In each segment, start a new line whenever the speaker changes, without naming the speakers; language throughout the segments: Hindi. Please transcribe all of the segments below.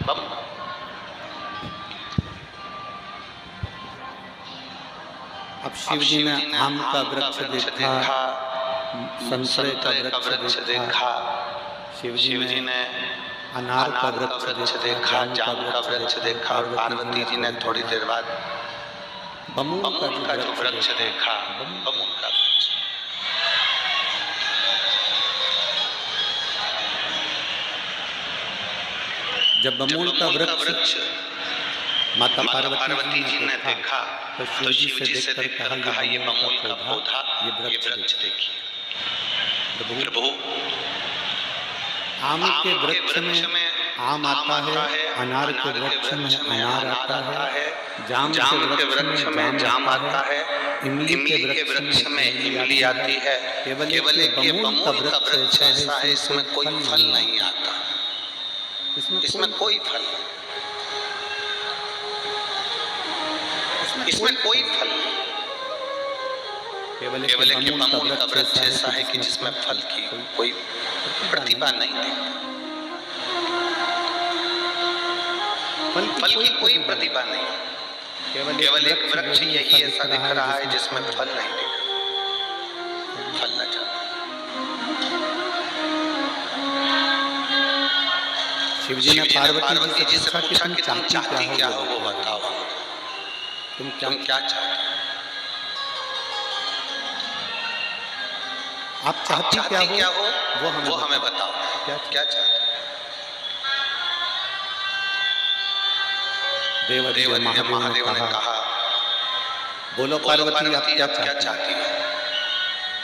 बम।
अब शिव जी ने आम का वृक्ष देखा, संतरे का वृक्ष देखा, शिव जी ने अनार का वृक्ष देखा,
जाम का वृक्ष देखा, और पार्वती जी ने थोड़ी देर बाद बमूल का जो वृक्ष देखा। बमूल का वृक्ष,
जब बमूल का वृक्ष माता पार्वती जी ने देखा तो शिव जी से देखकर कहा, ये बमूल का पौधा, ये वृक्ष देखिए।
प्रभु,
आम के वृक्ष में आम आता है, अनार के वृक्ष में अनार आता है, जाम के वृक्ष में जाम आता है, इमली के वृक्ष में
इमली आती है। केवल ये बमूल का वृक्ष ऐसा है, इसमें कोई फल नहीं आता, इसमें कोई फल, इसमें कोई फल नहीं। केवल एक बमूल का वृक्ष ऐसा है कि जिसमें फल की कोई प्रतिभा नहीं दिखती, फल की कोई प्रतिभा नहीं। केवल एक वृक्ष यही ऐसा दिख रहा है जिसमें फल नहीं दिख रहा, फल न जाता।
शिव जी ने पार्वती जी से पूछा कि तुम
चाहती क्या हो, वो बताओ,
तुम
क्या चाहती,
आप चाहती क्या हो,
वो हमें बताओ, क्या चाहती।
देव महादेव ने कहा, बोलो पार्वती आप क्या चाहती हो।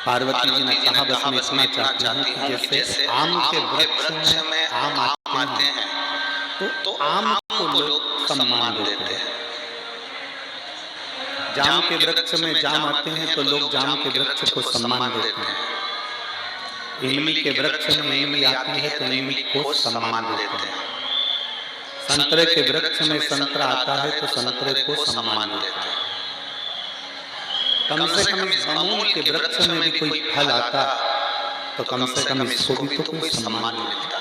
पार्वती जी ने कहा, बस मैं इतना चाहती हूँ कि जैसे आम के वृक्ष में आम आते हैं तो आम को लोग सम्मान देते हैं, जाम के वृक्ष में जाम आते हैं तो लोग जाम के वृक्ष को सम्मान देते हैं, इमली के वृक्ष में इमली आती है तो इमली को सम्मान देते हैं, संतरे के वृक्ष में संतरा आता है तो संतरे को सम्मान देते हैं। कम से कम इस बमूल के वृक्ष में भी कोई फल आता तो कम से कम इसको भी तो कोई सम्मान मिलता।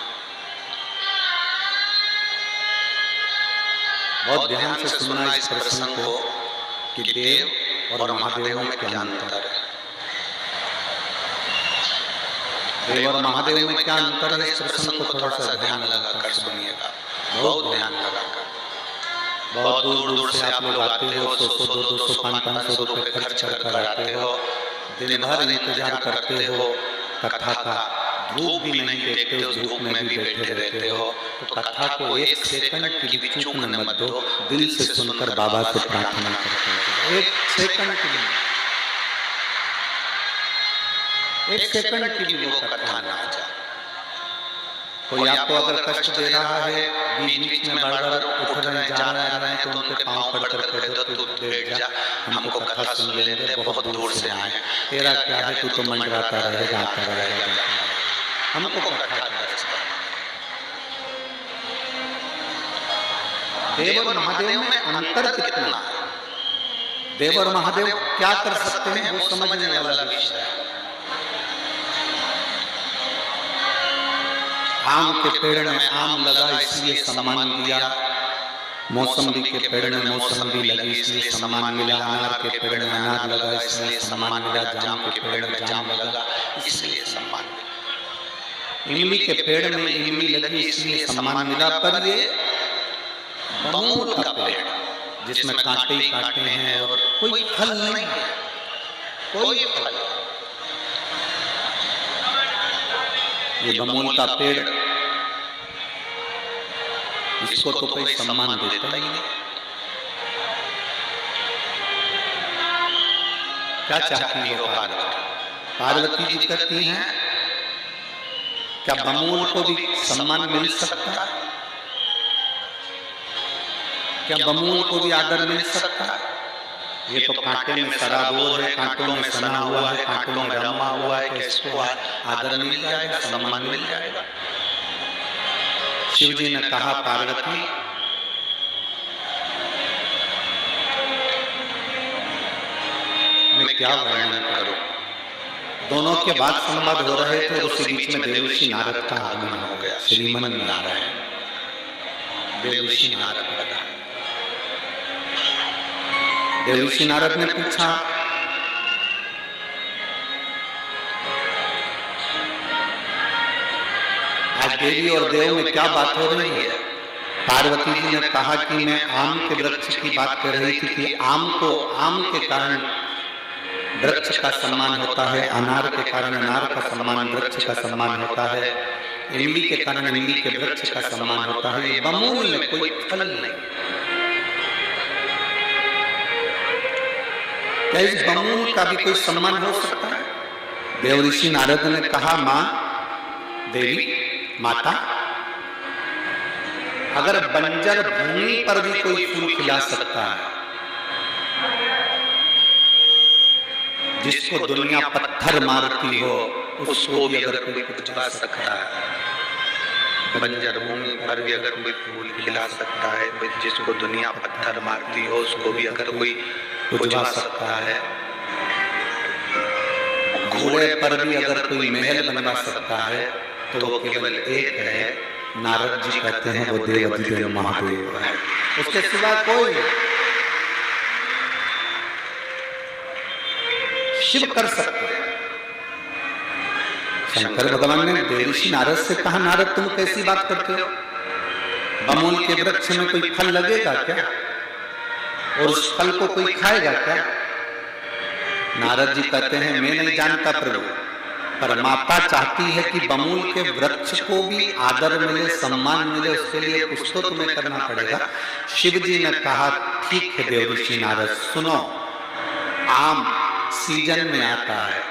बहुत ध्यान से सुनना इस प्रसंग को कि देव और महादेव में क्या अंतर है। देव और महादेव में क्या अंतर है, इस प्रसंग को थोड़ा सा ध्यान लगाकर सुनिएगा, बहुत ध्यान लगाकर। बहुत दूर दूर से आप लोग आते हो, 100, 200, 500 रुपए खर्च कर आते हो, दिन भर इंतजार करते हो कथा का, धूप भी नहीं देखते हो, धूप में भी बैठे रहते हो, तो कथा को एक सेकंड की भी चूकने मत दो, दिल से सुनकर बाबा से प्रार्थना करते हो। एक सेकंड की भी, एक सेकंड की भी वो कथा ना आ जाए। कोई आपको अगर कष्ट दे रहा है, बीच में बार-बार उठ रहे हैं, जा रहे हैं, तो उनके पांव पड़ कर कह दो, तू बैठ जा, हमको कथा सुन लेते, बहुत दूर से आए हैं, तेरा क्या है, तू तो मंडराता रहेगा, आता रहेगा, हमको कथा का रास्ता। देव और महादेव में अंतर कितना है, देव और महादेव क्या कर सकते हैं, वो समझने वाला विषय है। आम के पेड़ में आम लगा इसलिए सम्मान दिया, मौसम्बी के पेड़ में मौसम्बी लगी इसलिए सम्मान मिला, अनार के पेड़ में अनार लगा इसलिए सम्मान मिला, जाम के पेड़ में जाम लगा इसलिए सम्मान मिला, इमली के पेड़ में इमली लगी इसलिए सम्मान मिला। पर ये बमूल का पेड़ जिसमें कांटे ही कांटे हैं और कोई फल नहीं है, कोई फल, ये बमूल का पेड़, इसको तो कोई सम्मान देता ही नहीं। क्या चाहती हो पार्वती? पार्वती जी कहती हैं, क्या बमूल को भी सम्मान मिल सकता है? क्या बमूल को भी आदर मिल सकता है? ये तो कांटे में सराबोर है, कांटों में सना हुआ है, कांटों में रमा हुआ है, कि इसको आदर मिल जाएगा, सम्मान मिल जाएगा। शिव जी ने कहा, पार्वती मैं क्या वर्णन करूं, दोनों के बाद संवाद हो रहे थे, उसी बीच में देवर्षि नारद का आगमन हो गया। श्रीमन नारायण
देवर्षि नारद बता। देवर्षि नारद ने पूछा, आज देवी और देव में क्या बात हो रही है? पार्वती जी ने कहा कि मैं आम के वृक्ष की बात कर रही थी कि आम के कारण वृक्ष का सम्मान होता है, अनार के कारण अनार का सम्मान, वृक्ष का सम्मान होता है, इमली के कारण इमली के वृक्ष का सम्मान होता है। ये बमूल में कोई फल नहीं। क्या इस बमूल का भी कोई सम्मान हो सकता है? देवर्षि नारद ने कहा, मां देवी माता, अगर बंजर भूमि पर भी कोई फूल खिला सकता है, जिसको दुनिया पत्थर मारती हो, उसको भी अगर कोई पुचका सकता है, बंजर भूमि पर भी अगर कोई फूल खिला सकता है, जिसको दुनिया पत्थर मारती हो, उसको भी अगर कोई पुचका सकता है, घोड़े पर भी अगर कोई महल बनवा सकता है, तो वो केवल एक है, नारद जी कहते हैं वो देवाधिदेव महादेव है, उसके सिवा कोई शिव कर सकते हैं। शंकर भगवान ने देवर्षि नारद से कहा, नारद तुम कैसी बात करते हो? बमूल के वृक्ष में कोई फल लगेगा क्या? और उस फल को कोई खाएगा क्या? नारद जी कहते हैं, मैं नहीं जानता प्रभु, पर माता चाहती है कि बमूल के वृक्ष को भी आदर मिले, सम्मान मिले, उसके लिए कुछ तो तुम्हें करना पड़ेगा। शिव जी ने कहा, ठीक है देवर्षि नारद, सुनो, आम सीजन में आता है,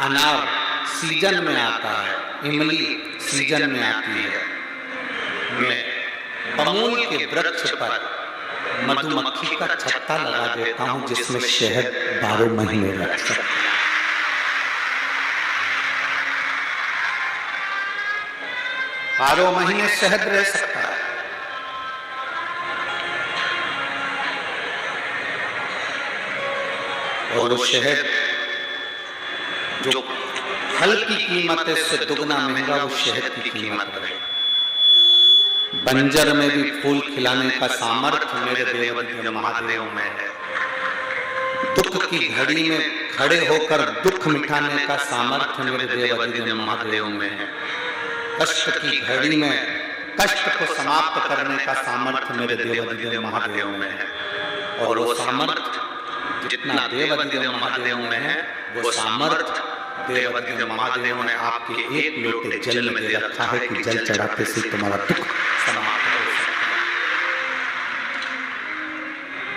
अनार सीजन में आता है, इमली सीजन में आती है, मैं बमूल के वृक्ष पर मधुमक्खी का छत्ता लगा देता हूं, जिसमें शहद 12 महीने रह सकता है। 12 महीने शहद रह सकता है। और वो शहद जो फल की कीमत है उससे दुगना महंगा वो शहद की कीमत है। बंजर में भी फूल खिलाने का सामर्थ्य मेरे देवाधिदेव महादेव में है। दुख की घड़ी में खड़े होकर दुख मिटाने का सामर्थ्य मेरे देवाधिदेव महादेव में है। कष्ट की घड़ी में कष्ट को समाप्त करने का सामर्थ्य मेरे देवाधिदेव महादेव में है। और वो सामर्थ्य जितना देवाधिदेव महादेव में है, वो सामर्थ्य देवाधिदेव महादेव ने आपके एक लोटे जल में दे रखा है कि जल चढ़ाते से तुम्हारा दुख समाप्त हो सकता है।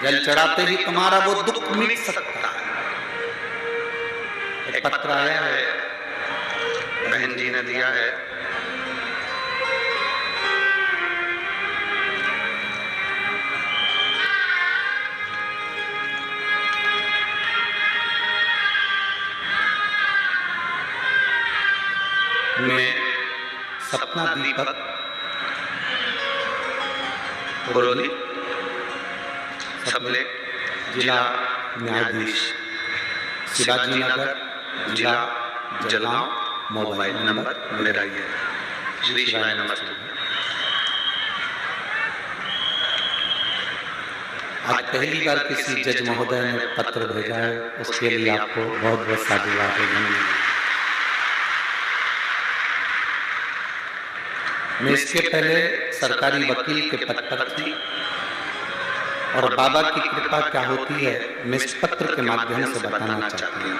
जल चढ़ाते ही तुम्हारा वो दुख मिट सकता है। एक पत्र आया है, बहन जी ने दिया है, मैं सपना दीपक बरौली सबले जिला न्यायाधीश शिवाजी नगर जिला जलगांव, मोबाइल नंबर मेरा ही है। श्री शिवाय नमस्ते। आज पहली बार किसी जज महोदय ने पत्र भेजा है, उसके लिए आपको बहुत बहुत साधुवाद है। मैं इसके पहले सरकारी वकील के पद पर थी और बाबा की कृपा क्या होती है मैं इस पत्र के माध्यम से बताना चाहती हूँ।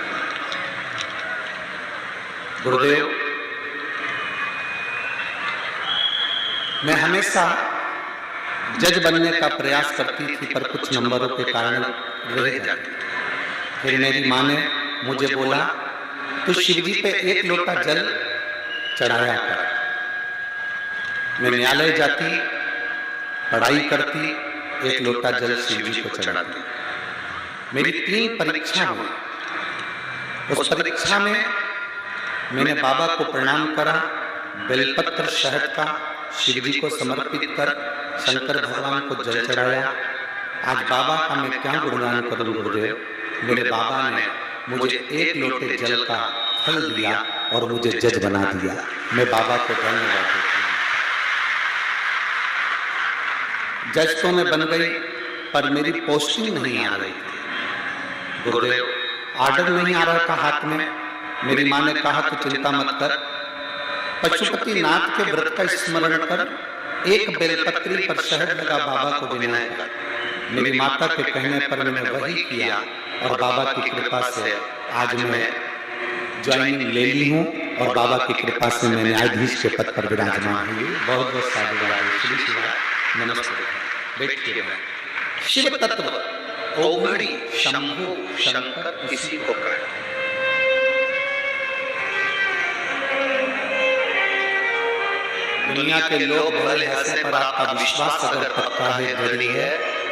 गुरुदेव, मैं हमेशा जज बनने का प्रयास करती थी, पर कुछ नंबरों के कारण रह जाती थी। फिर मेरी माँ ने मुझे बोला, तो शिव जी पे एक लोटा जल चढ़ाया कर। मैं न्यायालय जाती, पढ़ाई करती, एक लोटा जल शिव जी को चढ़ाती। मेरी 3 परीक्षा हुई। उस परीक्षा में मैंने बाबा को प्रणाम करा, बेलपत्र शहद का शिव जी को समर्पित कर शंकर भगवान को जल चढ़ाया। आज बाबा का मैं क्या गुणगान करूं गुरुदेव। मेरे बाबा ने मुझे एक लोटे जल का फल दिया और मुझे जज बना दिया। मैं बाबा को धन्यवाद देता हूं। जज तो मैं बन गई, पर मेरी पोस्टिंग नहीं आ रही थी। गुरुदेव ऑर्डर नहीं आ रहा था हाथ में। मेरी माँ ने कहा कि चिंता मत कर, पशुपति नाथ के व्रत का स्मरण कर, एक बेलपत्री पर शहद लगा बाबा को विनय कर। मेरी माता के कहने पर मैंने वही किया और बाबा की कृपा से आज मैं ज्वाइनिंग ले ली हूँ और बाबा की कृपा से मैं न्यायाधीश के पद पर विराजमान हुई। बहुत बहुत साधुवाद। श्री शिवाय। नमस्ते। बैठिए। शिव तत्व ओघड़ी शंभु शंकर इसी को कहते हैं। दुनिया के लोग भले हंसे, पर आपका विश्वास अगर पक्का है, दृढ़ है,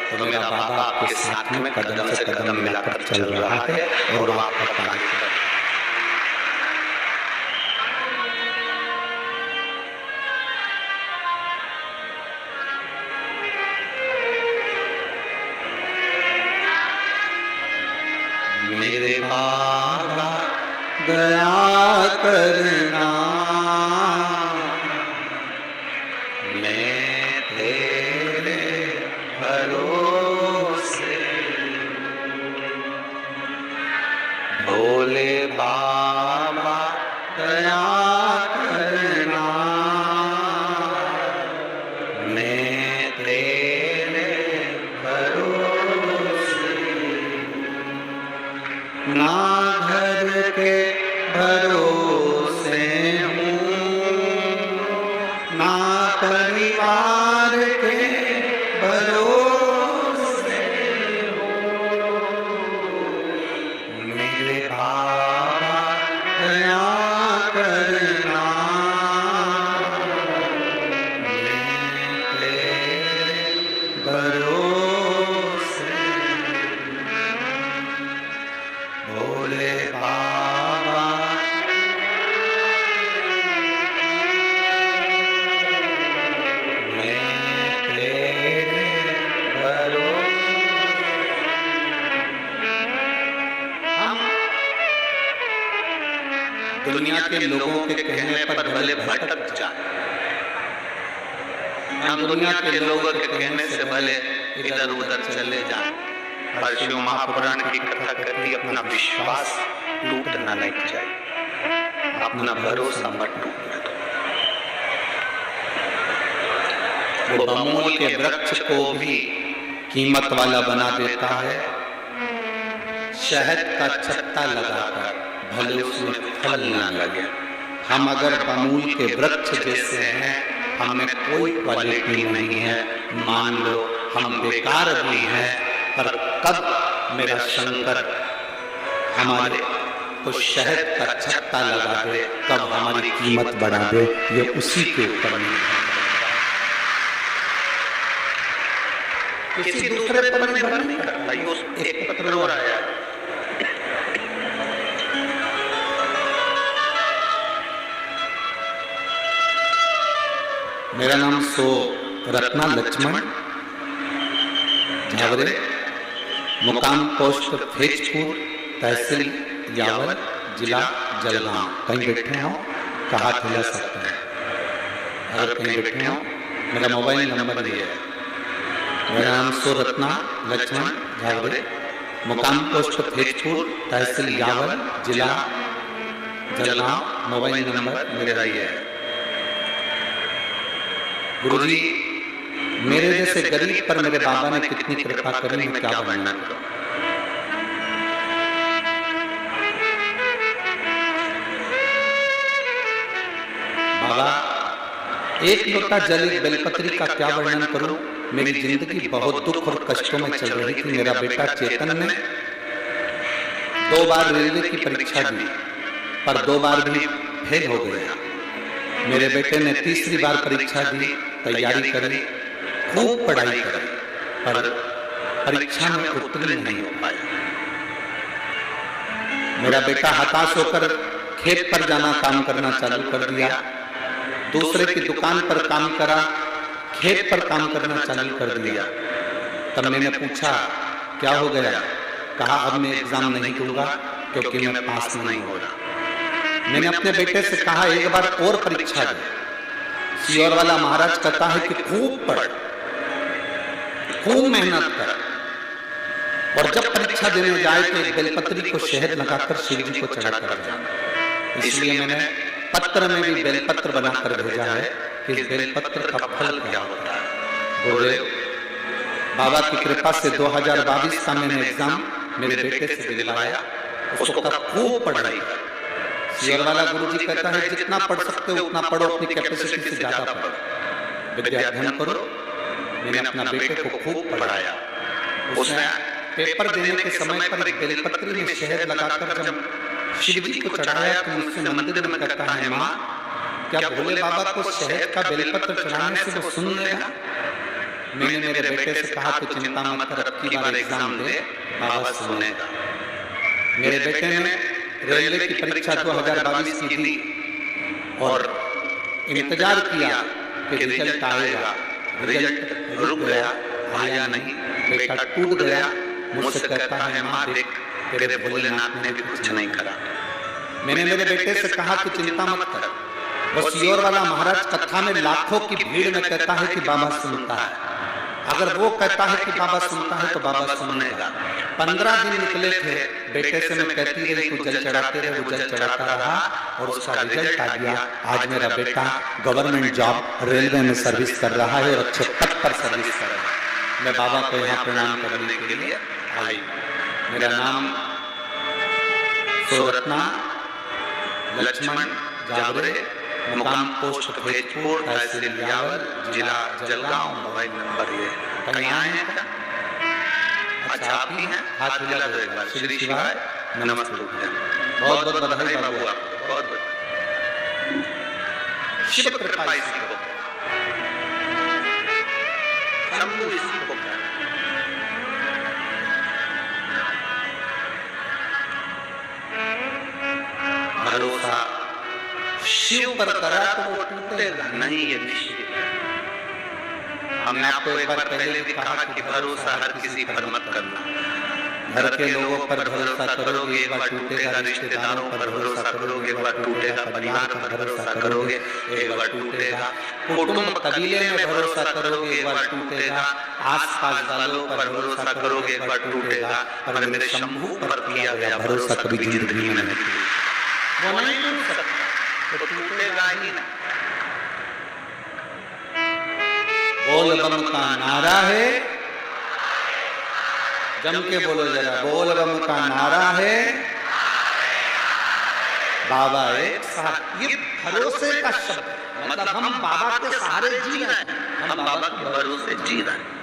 तो मेरा बाबा आपके साथ में कदम से कदम मिलाकर चल रहा है और वो आपका कार्य कर रहा है। मेरे बाबा दया करना, मैं तेरे भरोसे, भोले बाबा दया करना, मैं तेरे भरोसे, ना घर के भरोसे हूँ, ना परिवार के भरोसे हूँ, मेरे बाबा दया करना, मैं तेरे भरोसे, भोले बाबा मैं तेरे भरोसे। हम दुनिया के लोगों के कहने पर भले भटक जाए, हम दुनिया के लोगों के कहने से भले इधर उधर चले जाएं, पर शिव महापुराण की कथा करती अपना विश्वास टूटना नहीं चाहिए, अपना भरोसा मत टूटने दो। वो बमूल के वृक्ष को भी कीमत वाला बना देता है, शहद का छत्ता लगाकर भले उसमें फल ना लगे। हम अगर बमूल के वृक्ष जैसे हैं, हमें कोई क्वालिटी नहीं है, मान लो हम बेकार भी हैं, पर कब मेरा शंकर हमारे को शहद का छत्ता लगा दे, कब हमारी कीमत बढ़ा दे, ये उसी के ऊपर निर्भर है। किसी दूसरे पर निर्भर नहीं करता। ये एक पत्र और आया है, मेरा नाम सो रत्ना लक्ष्मण झावरे, मुकाम पोस्ट फेजपुर, तहसील यावल, जिला जलगांव। कहीं बैठे हो कहा हिला सकता है, अगर कहीं बैठे हो मेरा मोबाइल नंबर ये है। मेरा नाम सो रत्ना लक्ष्मण झावरे, मुकाम पोस्ट फेजपुर, तहसील यावल, जिला जलगांव। मोबाइल नंबर मेरा ये है। गुरुजी, मेरे जैसे गरीब पर मेरे बाबा ने कितनी कृपा करी, मैं क्या वर्णन करूं। बाबा, एक लोटा जल एक बेलपत्री का क्या वर्णन करूं। मेरी जिंदगी बहुत दुख और कष्टों में चल रही थी। मेरा बेटा चेतन ने 2 बार रेलवे की परीक्षा दी, पर 2 बार भी फेल हो गया। मेरे बेटे ने तीसरी बार परीक्षा दी, तैयारी करी, खूब पढ़ाई करी, पर परीक्षा में उत्तीर्ण नहीं हो पाया। मेरा बेटा हताश होकर खेत पर जाना काम करना चालू कर दिया, दूसरे की दुकान पर काम करा, खेत पर काम करना चालू कर दिया। तब मैंने पूछा क्या हो गया, कहा अब मैं एग्जाम नहीं दूंगा क्योंकि मैं पास नहीं हो रहा। मैंने अपने बेटे से कहा एक बार और परीक्षा दे। सियोर वाला महाराज कहता है कि खूब पढ़, खूब मेहनत कर, और जब परीक्षा देने जाए तो एक बेलपत्री को शहद लगाकर शिव जी को चढ़ा कर जाए। इसलिए मैंने पत्र में भी बेलपत्र बनाकर भेजा है कि इस बेलपत्र का फल क्या होता है। गुरुदेव बाबा की कृपा से 2022 का मैंने एग्जाम मेरे बेटे से दिलवाया, उसको खूब पढ़ाई। शेर वाला गुरु जी कहता है जितना पढ़ सकते हो उतना पढ़ो, अपनी कैपेसिटी से ज्यादा पढ़ो, विद्या अध्ययन करो। मैंने अपना बेटे को खूब पढ़ाया। उसने पेपर देने के समय पर एक बेलपत्री में शहद लगाकर जब शिव जी को चढ़ाया तो मुझसे मंदिर में कहता है, माँ क्या भोले बाबा को शहद का बेलपत्र चढ़ाने से वो सुन लेगा? मैंने मेरे बेटे से कहा तो चिंता मत कर, अब की बार एग्जाम दे, बाबा सुनेगा। मेरे बेटे ने रेलवे की परीक्षा 2022 की दी और इंतजार किया कि रिजल्ट आएगा। रिजल्ट रुक गया, आया नहीं। बेटा टूट गया, मुझसे कहता है, माँ देख तेरे भोलेनाथ ने भी कुछ नहीं करा। मैंने मेरे बेटे से कहा कि चिंता मत कर, वो सियोर वाला महाराज कथा में लाखों की भीड़ में कहता है कि बाबा सुनता है। अगर वो कहता है कि बाबा सुनता है तो बाबा सुनेगा। 15 दिन निकले थे, बेटे से मैं कहती रही तू जल चढ़ाते रहे, वो जल चढ़ाता रहा और उसका रिजल्ट आ गया। आज मेरा बेटा गवर्नमेंट जॉब रेलवे में सर्विस कर रहा है और अच्छे पद पर सर्विस कर रहा है। मैं बाबा को यहाँ प्रणाम करने के लिए आई। मेरा नाम सोरत्ना लक्ष्मण जावरे, मुकाम पोस्ट भोजपुर, तहसील यावल, जिला जलगांव, मोबाइल नंबर ये। कहीं आए हैं क्या? अच्छा आप ही हैं, हाथ मिला दो एक बार। श्री शिवाय नमस्ते। बहुत बहुत बधाई बाबू आपको, बहुत बहुत। शिव कृपा इसी को, शंभू इसी को क्या? भरोसा शिव पर करा तो वो टूटेगा नहीं, ये निश्चित है। हमने आपको एक बार पहले भी कहा कि भरोसा हर किसी पर मत करना। घर के लोगों पर भरोसा करोगे एक बार टूटेगा, रिश्तेदारों पर भरोसा करोगे एक बार टूटेगा, परिवार पर भरोसा करोगे एक बार टूटेगा, कुटुंब कबीले में भरोसा करोगे एक बार टूटेगा, आस-पास वालों पर भरोसा करोगे एक बार टूटेगा, पर मेरे शंभू पर किया गया भरोसा कभी जिंदगी में नहीं टूटेगा। वो नहीं टूट सकता, तो टूटेगा ही नहीं। बोल बम का नारा है, जम के बोलो जरा, बोल बम का नारा है, बाबा एक साथ। ये भरोसे का शब्द है, मतलब हम बाबा के सहारे जी रहे हैं, हम बाबा के भरोसे जी रहे हैं।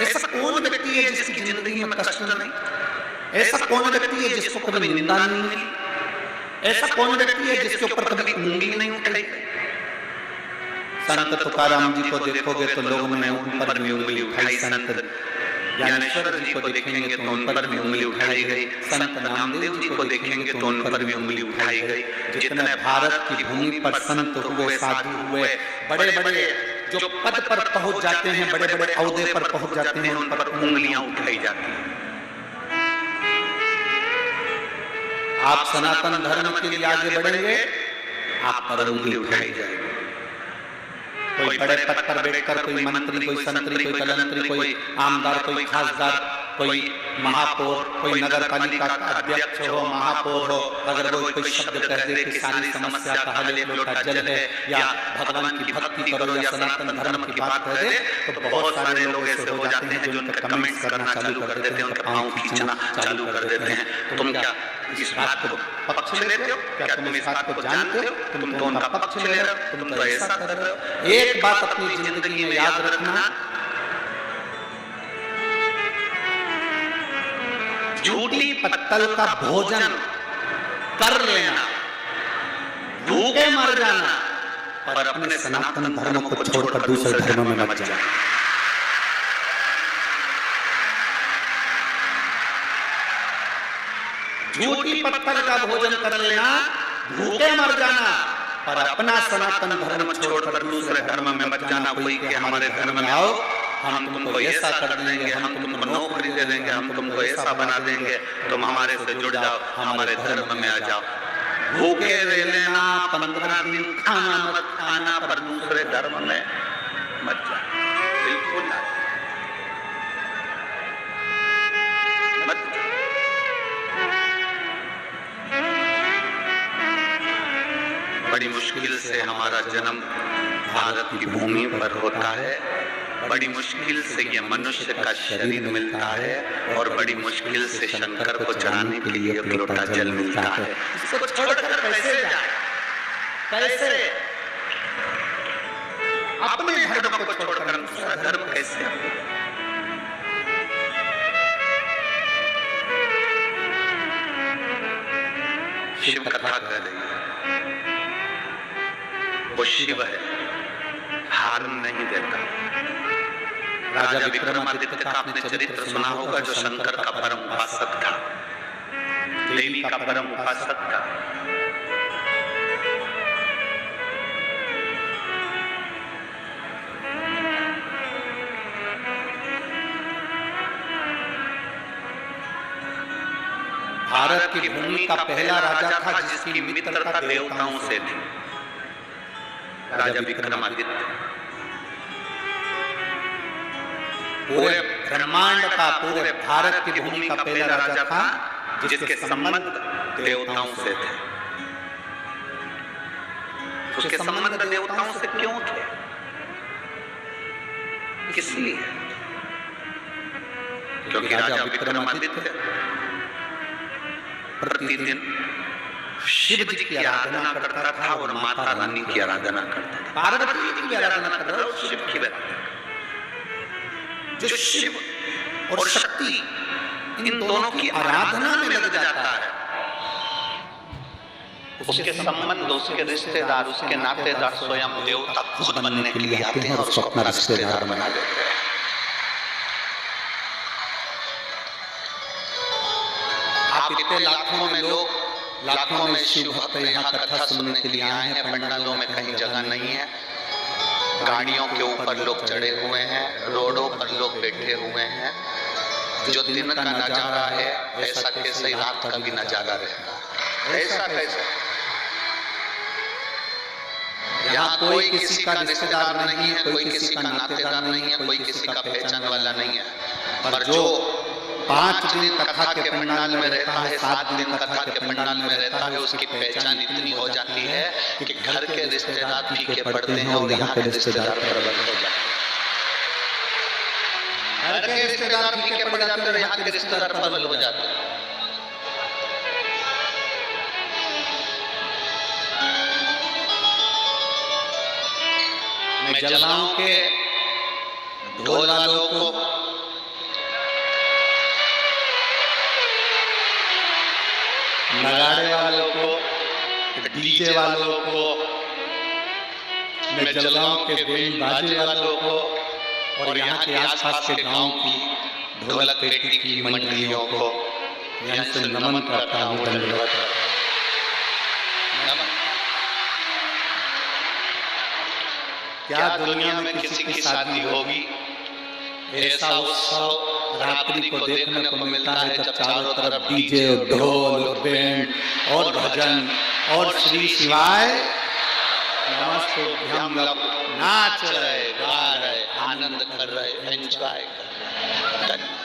ऐसा कौन व्यक्ति है जिसकी जिंदगी में कष्ट नहीं? ऐसा कौन व्यक्ति है जिसको कभी निंदा नहीं मिली? ऐसा कौन व्यक्ति है जिसके ऊपर कभी उंगली नहीं उठाई? संत तुकाराम जी को देखोगे तो लोगों ने उन पर भी उंगली उठाई, संत ज्ञानेश्वर जी को देखेंगे तो उन पर भी उंगली उठाई गई, संत नामदेव जी को देखेंगे तो उन पर भी उंगली उठाई गई। जितने भारत की भूमि पर संत हुए, साधु हुए, बड़े बड़े जो पद पर पहुंच जाते हैं, बड़े बड़े औहदे पर पहुंच जाते हैं, उन पर उंगलियां उठाई जाती हैं। आप सनातन धर्म के लिए आगे बढ़ेंगे, आप पर उंगली उठाई जाएगी। कोई बड़े पद पर बैठकर कोई मंत्री, कोई संतरी, कोई कलंतरी, कोई आमदार, कोई खासदार, कोई महापौर, कोई नगर पालिका का अध्यक्ष हो, महापौर हो, अगर वो कोई शब्द कह दे कि सारी समस्या का हल एक लोटा जल है, या भगवान की भक्ति करो, या सनातन धर्म की बात कह दे, तो बहुत सारे लोग ऐसे हो जाते हैं जो उनका कमेंट्स करना चालू कर देते हैं, उनका पाँव खींचना चालू कर देते हैं। तुम क्या इस बात को पक्ष लेते हो? क्या तुम इस बात को जानते हो? तुम तो उनका पक्ष ले रहे हो, तुम तो ऐसा कर रहे हो। एक बात अपनी जिंदगी में याद रखना, झूठी पत्तल का भोजन कर लेना, भूखे मर जाना, पर अपने सनातन धर्म को छोड़कर दूसरे धर्मों में मत जाना। झूठी पत्थर का भोजन कर लेना, भूखे मर जाना, पर अपना सनातन धर्म छोड़कर दूसरे धर्म में मत जाना। कोई के हमारे धर्म में आओ, हम तुमको ऐसा कर देंगे, हम तुमको नौकरी दे देंगे, हम तुमको ऐसा बना देंगे, तुम हमारे से जुड़ जाओ, हमारे धर्म में आ जाओ।
भूखे रह लेना, 15 दिन खाना मत खाना, पर दूसरे धर्म में मत जाना, बिल्कुल ना मत जाना। बड़ी मुश्किल से हमारा जन्म भारत की भूमि पर होता है, बड़ी मुश्किल से ये मनुष्य का शरीर मिलता है, और बड़ी मुश्किल से शंकर को चढ़ाने के लिए एक लोटा जल मिलता है। इसको छोड़कर कैसे जाए? कैसे अपने धर्म को छोड़कर दूसरा धर्म कैसे? शिव कथा कह रही है, वो शिव है, हार नहीं देता। राजा विक्रमादित्य का आपने चरित्र सुना होगा, जो शंकर का परम उपासक था, देवी का परम उपासक था। भारत की भूमि का पहला राजा था जिसकी मित्रता देवताओं से थी, राजा विक्रमादित्य। पूरे ब्रह्मांड का, पूरे भारत की भूमि का पहला राजा था जिसके संबंध देवताओं से थे। उसके संबंध देवताओं से क्यों थे? किस लिए? क्योंकि राजा विक्रमादित्य प्रतिदिन शिव जी की आराधना करता था और माता रानी की आराधना करता था। पार्वती जी की आराधना करता था और शिव की आराधना। जो शिव और शक्ति इन दोनों की आराधना में लग जाता है, उसके संबंध, उसके रिश्तेदार, उसके नातेदार स्वयं देवता खुद बनने के लिए आते हैं और उसको अपना रिश्तेदार बना देते हैं। आप इतने लाखों में लोग, लाखों में शिव भक्त यहाँ कथा सुनने के लिए आए हैं, पंडालों में कहीं जगह नहीं है, गाड़ियों के ऊपर लोग चढ़े हुए हैं, रोडों पर लोग बैठे हुए हैं। जो दिन का नजारा है ऐसा कैसे रात का भी नजारा रहेगा? ऐसा कैसे? यहाँ कोई किसी का रिश्तेदार नहीं है, कोई किसी का नातेदार नहीं है, कोई किसी का पहचान वाला नहीं है, पर जो 5 दिन कथा के पंडाल में रहता है, 7 दिन कथा के पंडाल में रहता है, उसकी पहचान इतनी हो जाती है कि घर के रिश्तेदार फीके पड़ते हैं और यहाँ के रिश्तेदार प्रबल हो जाते हैं। घर के रिश्तेदार फीके पड़ जाते हैं, यहाँ के रिश्तेदार प्रबल हो जाते हैं। मैं जलगांव के ढोल वालों को, नगाड़े वालों को, डीजे वालों को, मैं जलगांव के बैंड बाजे वालों को और यहाँ के आसपास के गांव की ढोलक पेटी की मंडलियों को यहाँ से नमन करता हूँ, धन्यवाद। क्या दुनिया में किसी की शादी होगी ऐसा उत्सव रात्रि को देखने को मिलता है जब चारों तरफ डीजे, ढोल, बैंड और भजन और श्री शिवाय नमस्तुभ्यम नाच रहे, गा रहे, आनंद कर रहे, एंजॉय कर रहे।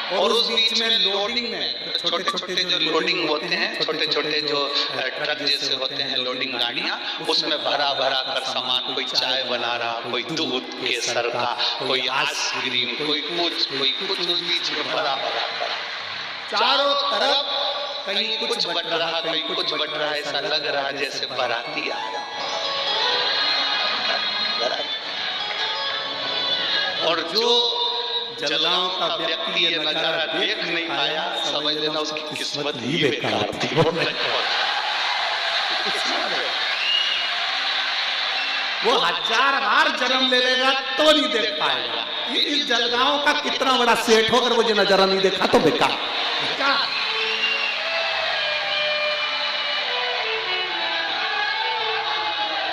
और उस बीच में लोडिंग में छोटे छोटे जो लोडिंग होते हैं, छोटे छोटे जो ट्रक जैसे होते हैं लोडिंग गाड़ियां, उसमें भरा भरा कर सामान, कोई चाय बना रहा, कोई दूध केसर का, कोई आइसक्रीम, कोई कुछ उस बीच में भरा भरा चारों तरफ कहीं कुछ बट रहा, कहीं कुछ बट रहा, ऐसा लग रहा जैसे बाराती आया। और जो जलगांव का व्यक्ति ये नजारा देख नहीं पाया, समझ लेना उसकी किस्मत ही बेकार थी। वो 1000 बार जन्म ले लेगा तो नहीं देख पाएगा। इस जलगांव का कितना बड़ा सेठ होकर वो जो नजारा नहीं देखा तो बेकार।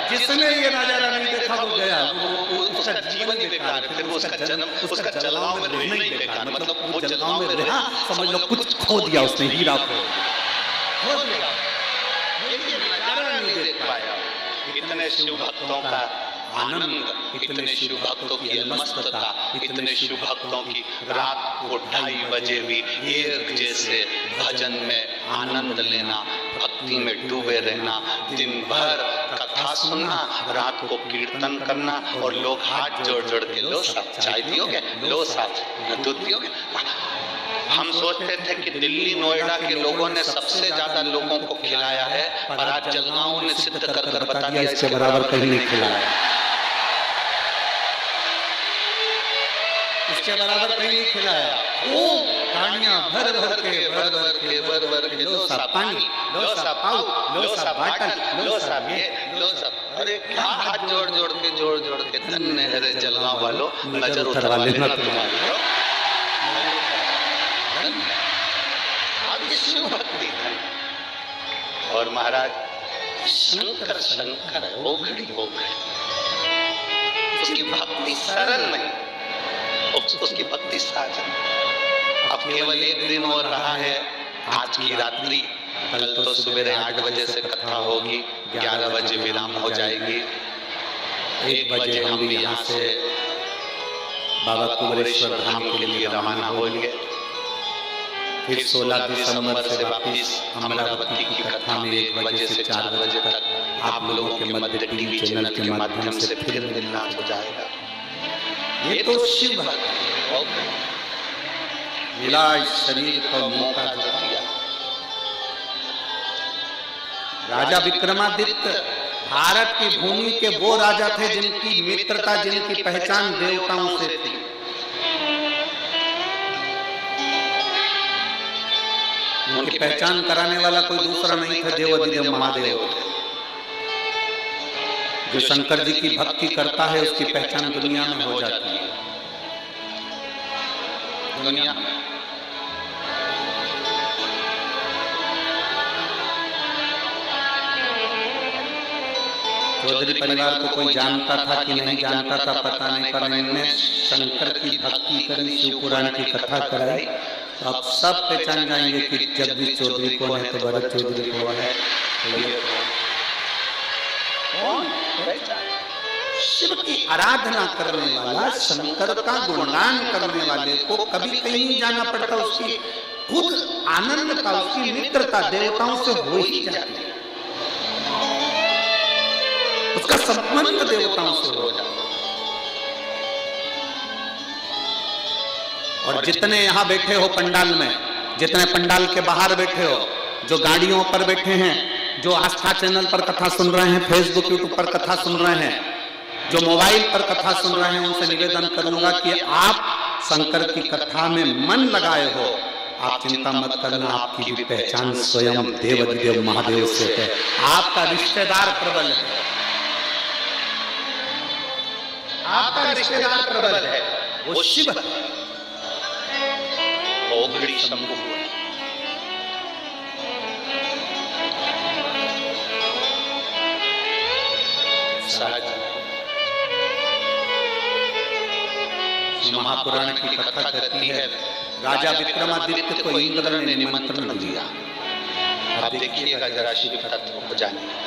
जिसने ये नजारा नहीं देखा वो गया, उसका जीवन ही बेकार, फिर वो उसका जन्म, उसका जलगांव में रहना ही बेकार। मतलब वो जलगांव में रहा, समझ लो कुछ खो दिया उसने, हीरा को।
खो दिया, ये नजारा नहीं देख पाया।
इतने शिव भक्तों का आनंद, इतने शिव भक्तों की अलमस्तता, इतने शिव भक्तों की रात को 2:30 बजे भी एक जैसे भजन में आनंद लेना, भक्ति में डूबे रहना, दिन भर कथा सुनना, रात को कीर्तन करना, और लोग हाथ जोड़ जोड़ के लो साहब चाय पियोगे, लो साहब दूध पियोगे। हम सोचते थे कि दिल्ली नोएडा के लोगों ने सबसे ज्यादा लोगों को खिलाया है, पर आज जलगांव ने सिद्ध कर कर बता दिया इसके बराबर कहीं नहीं खिलाया,
इसके बराबर कहीं नहीं खिलाया। ओ कहानियां भर भर के लो साहब पानी,
लो साहब पाऊ, लो साहब बाटल, लो साहब ये, लो साहब, अरे क्या हाथ जोड़ जोड़ के धन्य है रे जलगांव वालों, नजर उठवा लेना तुम्हारी। आपकी शिव भक्ति है। और महाराज शंकर शंकर है, ओघड़ी ओघड़ी, उसकी भक्ति सरल नहीं, उसकी भक्ति साजन। अब केवल एक दिन और रहा है, आज की रात्रि, कल तो सुबह 8 बजे से कथा होगी, 11 बजे विराम हो जाएगी, 1 बजे हम भी यहाँ से बाबा कुंवरेश्वर धाम के लिए रवाना होंगे।
फिर 16 दिसंबर से वापिस अमरावती की कथा में 1 बजे से 4 बजे तक आप लोगों के मध्य टीवी चैनल के माध्यम से फिर मिलना हो जाएगा। ये तो शिव भक्ति मिला इस शरीर को मौका दिया। राजा विक्रमादित्य भारत की भूमि के वो राजा थे जिनकी मित्रता, जिनकी पहचान देवताओं से थी। उनकी पहचान कराने वाला कोई दूसरा नहीं था, देवाधिदेव महादेव थे। जो शंकर जी की भक्ति करता है उसकी पहचान दुनिया में हो जाती है।
दुनिया में
चौधरी परिवार को कोई जानता था कि नहीं जानता था पता नहीं, पर इन्होंने शंकर की भक्ति करी, शिव पुराण की कथा कराई, तो आप सब पहचान जाएंगे कि जगदीश चौधरी कौन है, तो भरत चौधरी कौन है, तो ये कौन? शिव की आराधना करने वाला, शंकर का गुणगान करने वाले को कभी कहीं नहीं जाना पड़ता, उसकी खुद आनंदता, उसकी मित्रता देवताओं से हो ही जाती है, उसका संबंध देवताओं से हो जाता है। और जितने यहाँ बैठे हो पंडाल में, जितने पंडाल के बाहर बैठे हो, जो गाड़ियों पर बैठे हैं, जो आस्था चैनल पर कथा सुन रहे हैं, फेसबुक यूट्यूब पर कथा सुन रहे हैं, जो मोबाइल पर कथा सुन रहे हैं, उनसे निवेदन करूंगा कि आप शंकर की कथा में मन लगाए हो, आप चिंता मत करना, आपकी भी पहचान स्वयं देवाधिदेव महादेव से है। आपका रिश्तेदार प्रबल है, आपका रिश्तेदार प्रबल है, वो शिव है।
ओघड़ी शंभु सहज
महापुराण की कथा कहती है, राजा विक्रमादित्य को इंद्र ने निमंत्रण दिया।
अब देखिएगा जरा शिव तत्व को जानिएगा।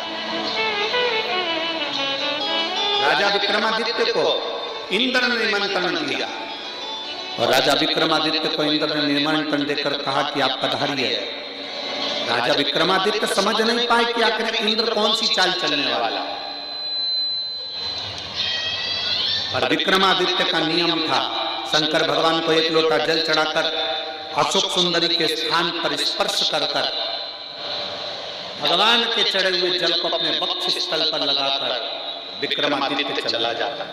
राजा विक्रमादित्य को इंद्र ने निमंत्रण दिया, और राजा विक्रमादित्य को इंद्र ने निमंत्रण देकर कहा कि आप पधारिए। राजा विक्रमादित्य समझ नहीं पाए कि आखिर इंद्र कौन सी चाल चलने वाला, पर विक्रमादित्य का नियम था, शंकर भगवान को 1 लोटा जल चढ़ाकर अशोक सुंदरी के स्थान पर स्पर्श कर कर भगवान के चढ़े हुए जल को अपने वक्ष स्थल पर लगाकर विक्रमादित्य चला जाता।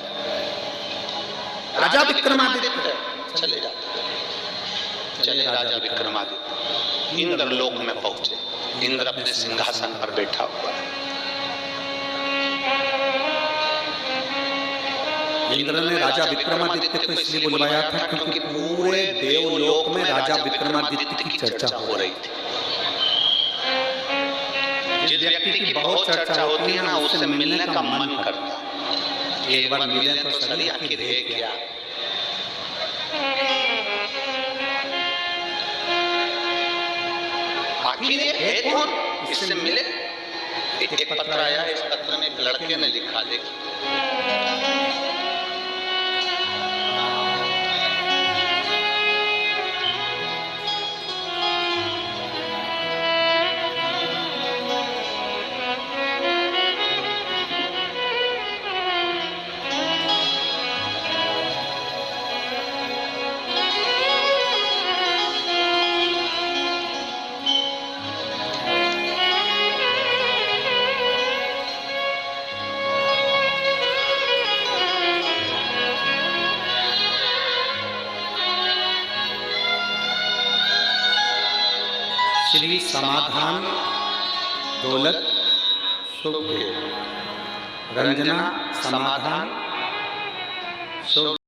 राजा विक्रमादित्य
चले जाते, चले राजा विक्रमादित्य इंद्र लोक में पहुंचे। इंद्र अपने सिंहासन पर बैठा हुआ है।
इंद्र ने राजा विक्रमादित्य को इसलिए बुलवाया था क्योंकि पूरे देवलोक में राजा विक्रमादित्य की चर्चा हो रही थी।
जिस व्यक्ति की बहुत चर्चा होती है ना, उससे मिलने का मन करता है। एक बार मिले तो चलिए आखिर है क्या। आखिर ये है कौन, इससे मिले। एक पत्र आया, इस पत्र में एक लड़के ने लिखा, देखिए।
श्री समाधान दौलत शुभ, रंजना समाधान शुभ।